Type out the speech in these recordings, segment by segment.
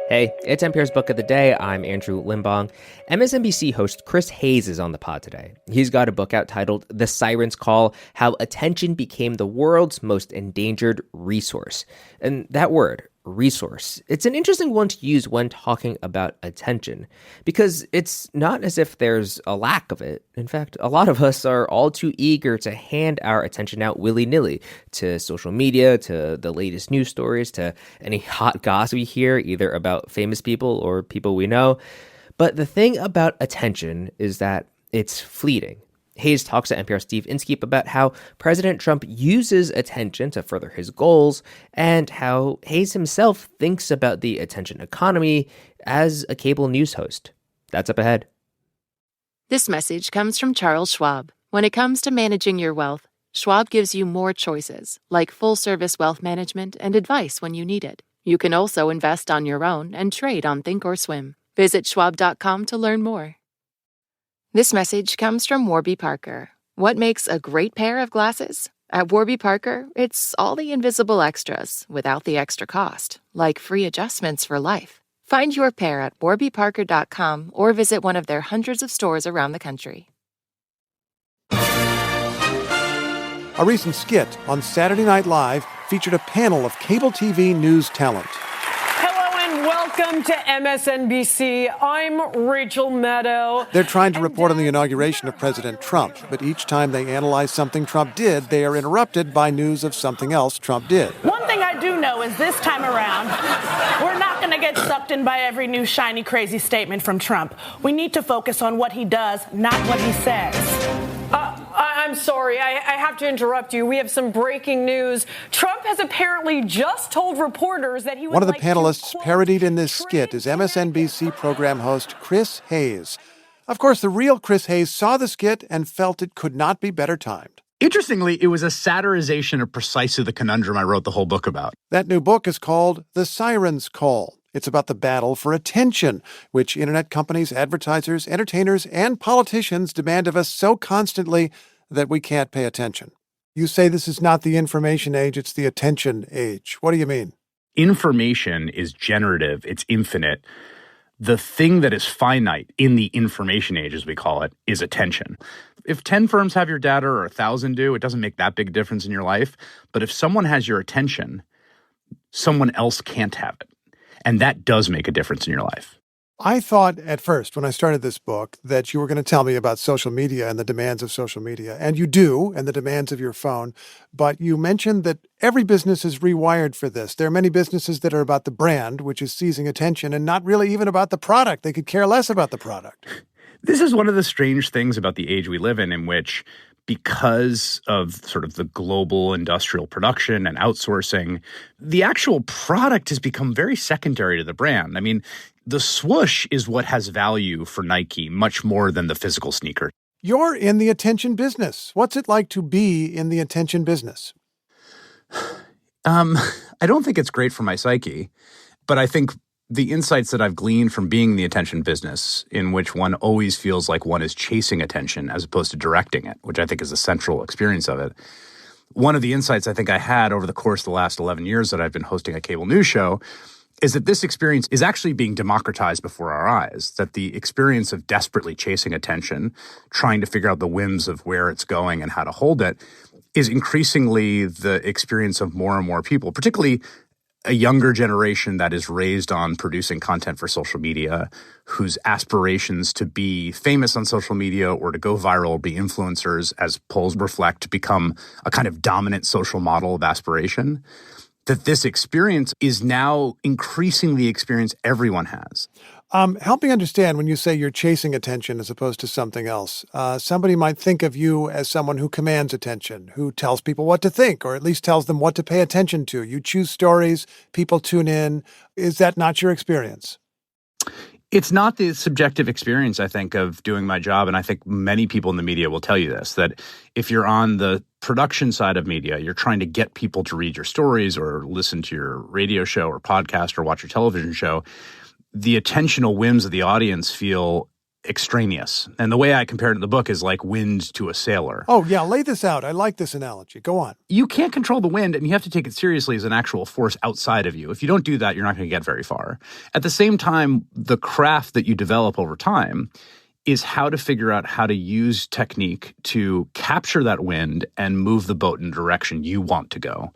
Hey, it's NPR's Book of the Day. I'm Andrew Limbong. MSNBC host Chris Hayes is on the pod today. He's got a book out titled The Sirens Call: How Attention Became the World's Most Endangered Resource. And that word, resource, it's an interesting one to use when talking about attention, because it's not as if there's a lack of it. In fact, a lot of us are all too eager to hand our attention out willy-nilly to social media, to the latest news stories, to any hot gossip we hear, either about famous people or people we know. But the thing about attention is that it's fleeting. Hayes talks to NPR's Steve Inskeep about how President Trump uses attention to further his goals, and how Hayes himself thinks about the attention economy as a cable news host. That's up ahead. This message comes from Charles Schwab. When it comes to managing your wealth, Schwab gives you more choices, like full-service wealth management and advice when you need it. You can also invest on your own and trade on Thinkorswim. Visit schwab.com to learn more. This message comes from Warby Parker. What makes a great pair of glasses? At Warby Parker, it's all the invisible extras without the extra cost, like free adjustments for life. Find your pair at warbyparker.com or visit one of their hundreds of stores around the country. A recent skit on Saturday Night Live featured a panel of cable TV news talent. Welcome to MSNBC. I'm Rachel Maddow. They're trying to report on the inauguration of President Trump, but each time they analyze something Trump did, they are interrupted by news of something else Trump did. One thing I do know is this time around, we're not going to get sucked in by every new shiny, crazy statement from Trump. We need to focus on what he does, not what he says. I'm sorry, I have to interrupt you. We have some breaking news. Trump has apparently just told reporters that he would One of the panelists parodied in this skit is MSNBC program host Chris Hayes. Of course, the real Chris Hayes saw the skit and felt it could not be better timed. Interestingly, it was a satirization of precisely the conundrum I wrote the whole book about. That new book is called The Sirens Call. It's about the battle for attention, which internet companies, advertisers, entertainers, and politicians demand of us so constantly that we can't pay attention. You say this is not the information age, it's the attention age. What do you mean? Information is generative, it's infinite. The thing that is finite in the information age, as we call it, is attention. If 10 firms have your data or 1,000 do, it doesn't make that big a difference in your life. But if someone has your attention, someone else can't have it. And that does make a difference in your life. I thought at first, when I started this book, that you were going to tell me about social media and the demands of social media. And you do, and the demands of your phone. But you mentioned that every business is rewired for this. There are many businesses that are about the brand, which is seizing attention, and not really even about the product. They could care less about the product. This is one of the strange things about the age we live in which, because of sort of the global industrial production and outsourcing, the actual product has become very secondary to the brand. I mean, the swoosh is what has value for Nike much more than the physical sneaker. You're in the attention business. What's it like to be in the attention business? I don't think it's great for my psyche, but I think the insights that I've gleaned from being in the attention business, in which one always feels like one is chasing attention as opposed to directing it, which I think is the central experience of it. One of the insights I think I had over the course of the last 11 years that I've been hosting a cable news show is that this experience is actually being democratized before our eyes, that the experience of desperately chasing attention, trying to figure out the whims of where it's going and how to hold it, is increasingly the experience of more and more people, particularly a younger generation that is raised on producing content for social media, whose aspirations to be famous on social media or to go viral, be influencers, as polls reflect, become a kind of dominant social model of aspiration. That this experience is now increasingly the experience everyone has. Help me understand when you say you're chasing attention as opposed to something else. Somebody might think of you as someone who commands attention, who tells people what to think, or at least tells them what to pay attention to. You choose stories, people tune in. Is that not your experience? It's not the subjective experience, I think, of doing my job. And I think many people in the media will tell you this, that if you're on the production side of media, you're trying to get people to read your stories or listen to your radio show or podcast or watch your television show, the attentional whims of the audience feel extraneous. And the way I compare it in the book is like wind to a sailor. Oh, yeah, lay this out. I like this analogy. Go on. You can't control the wind, and you have to take it seriously as an actual force outside of you. If you don't do that, you're not going to get very far. At the same time, the craft that you develop over time is how to figure out how to use technique to capture that wind and move the boat in the direction you want to go.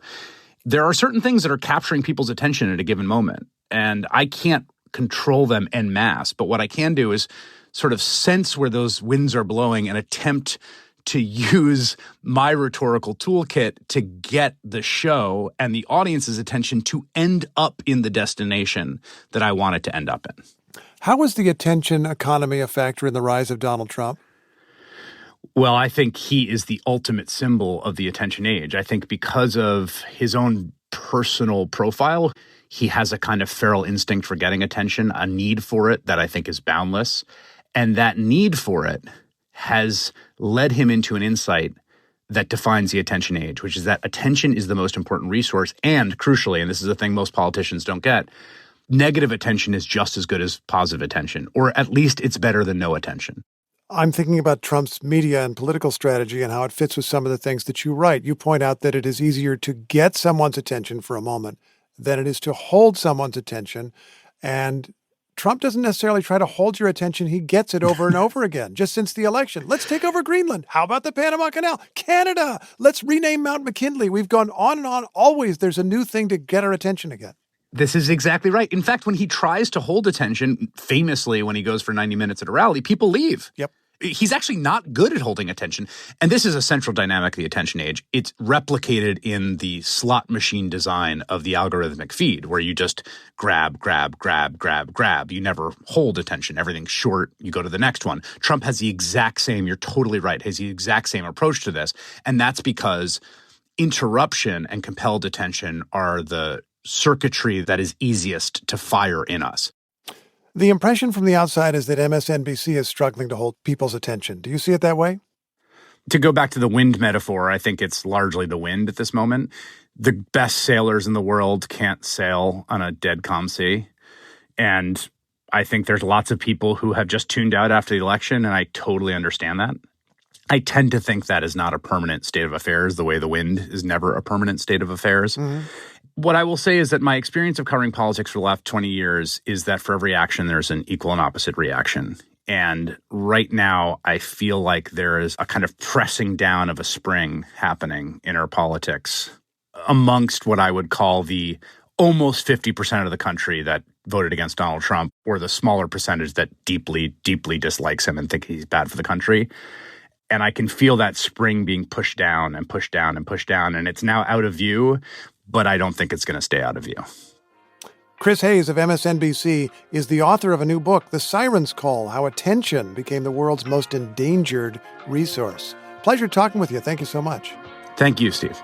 There are certain things that are capturing people's attention at a given moment, and I can't control them en masse. But what I can do is sort of sense where those winds are blowing and attempt to use my rhetorical toolkit to get the show and the audience's attention to end up in the destination that I want it to end up in. How was the attention economy a factor in the rise of Donald Trump? Well, I think he is the ultimate symbol of the attention age. I think because of his own personal profile, he has a kind of feral instinct for getting attention, a need for it that I think is boundless. And that need for it has led him into an insight that defines the attention age, which is that attention is the most important resource. And crucially, and this is a thing most politicians don't get, negative attention is just as good as positive attention, or at least it's better than no attention. I'm thinking about Trump's media and political strategy and how it fits with some of the things that you write. You point out that it is easier to get someone's attention for a moment than it is to hold someone's attention. And Trump doesn't necessarily try to hold your attention. He gets it over and over again, just since the election. Let's take over Greenland. How about the Panama Canal? Canada. Let's rename Mount McKinley. We've gone on and on. Always there's a new thing to get our attention again. This is exactly right. In fact, when he tries to hold attention, famously when he goes for 90 minutes at a rally, people leave. Yep. He's actually not good at holding attention. And this is a central dynamic of the attention age. It's replicated in the slot machine design of the algorithmic feed, where you just grab, grab, grab, grab, grab. You never hold attention. Everything's short. You go to the next one. Trump has the exact same, you're totally right, has the exact same approach to this. And that's because interruption and compelled attention are the circuitry that is easiest to fire in us. The impression from the outside is that MSNBC is struggling to hold people's attention. Do you see it that way? To go back to the wind metaphor, I think it's largely the wind at this moment. The best sailors in the world can't sail on a dead calm sea. And I think there's lots of people who have just tuned out after the election, and I totally understand that. I tend to think that is not a permanent state of affairs, the way the wind is never a permanent state of affairs. Mm-hmm. What I will say is that my experience of covering politics for the last 20 years is that for every action, there's an equal and opposite reaction. And right now, I feel like there is a kind of pressing down of a spring happening in our politics amongst what I would call the almost 50% of the country that voted against Donald Trump, or the smaller percentage that deeply, deeply dislikes him and think he's bad for the country. And I can feel that spring being pushed down and pushed down and pushed down. And it's now out of view, but I don't think it's going to stay out of view. Chris Hayes of MSNBC is the author of a new book, The Sirens Call, How Attention Became the World's Most Endangered Resource. Pleasure talking with you. Thank you so much. Thank you, Steve.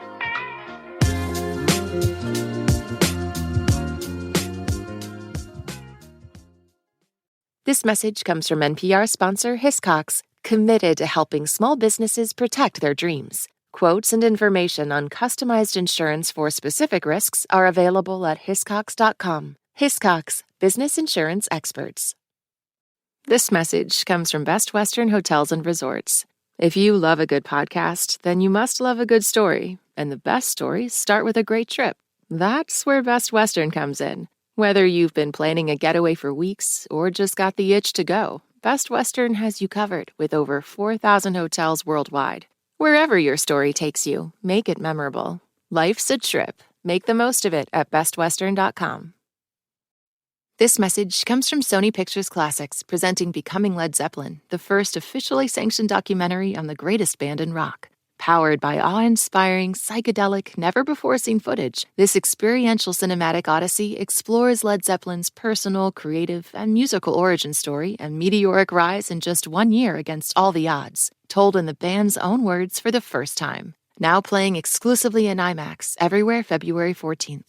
This message comes from NPR sponsor Hiscox, committed to helping small businesses protect their dreams. Quotes and information on customized insurance for specific risks are available at hiscox.com. Hiscox, business insurance experts. This message comes from Best Western Hotels and Resorts. If you love a good podcast, then you must love a good story. And the best stories start with a great trip. That's where Best Western comes in. Whether you've been planning a getaway for weeks or just got the itch to go, Best Western has you covered with over 4,000 hotels worldwide. Wherever your story takes you, make it memorable. Life's a trip. Make the most of it at bestwestern.com. This message comes from Sony Pictures Classics, presenting Becoming Led Zeppelin, the first officially sanctioned documentary on the greatest band in rock. Powered by awe-inspiring, psychedelic, never-before-seen footage, this experiential cinematic odyssey explores Led Zeppelin's personal, creative, and musical origin story and meteoric rise in just 1 year against all the odds, told in the band's own words for the first time. Now playing exclusively in IMAX everywhere February 14th.